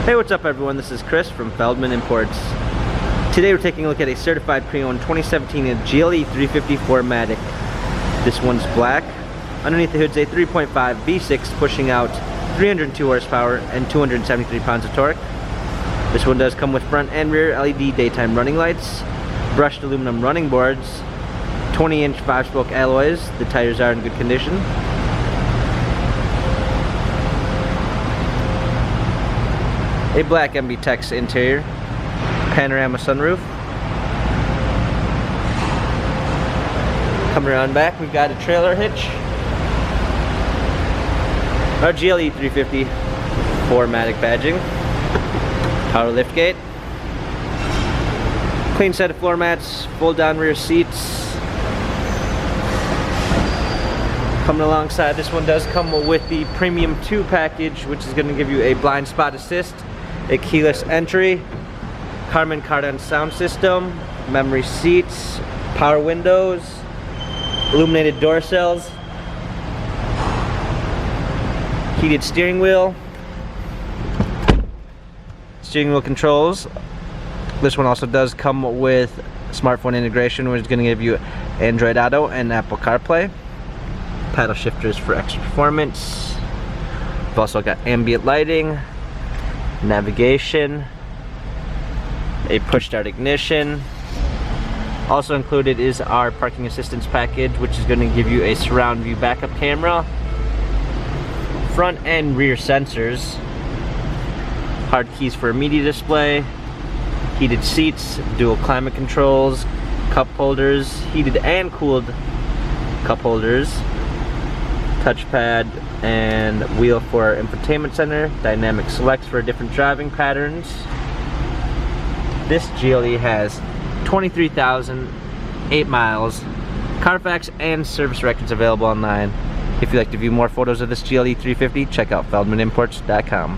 Hey, what's up everyone? This is Chris from Feldmann Imports. Today we're taking a look at a certified pre-owned 2017 GLE 350 4MATIC. This one's black. Underneath the hood's a 3.5 V6 pushing out 302 horsepower and 273 pounds of torque. This one does come with front and rear LED daytime running lights, brushed aluminum running boards, 20-inch 5-spoke alloys. The tires are in good condition. A black MB-Tex interior, panorama sunroof. Coming around back, we've got a trailer hitch. Our GLE 350 4MATIC badging. Power liftgate. Clean set of floor mats, fold down rear seats. Coming alongside, this one does come with the Premium 2 package, which is going to give you a blind spot assist, a keyless entry, Harman Kardon sound system, memory seats, power windows, illuminated door sills, heated steering wheel controls. This one also does come with smartphone integration, which is going to give you Android Auto and Apple CarPlay. Paddle shifters for extra performance. We've also got ambient lighting, navigation, a push start ignition. Also included is our parking assistance package, which is going to give you a surround view backup camera, front and rear sensors, hard keys for a media display, heated seats, dual climate controls, cup holders, heated and cooled cup holders, touchpad and wheel for infotainment center, dynamic selects for different driving patterns. This GLE has 23,008 miles, Carfax and service records available online. If you'd like to view more photos of this GLE 350, check out feldmanimports.com.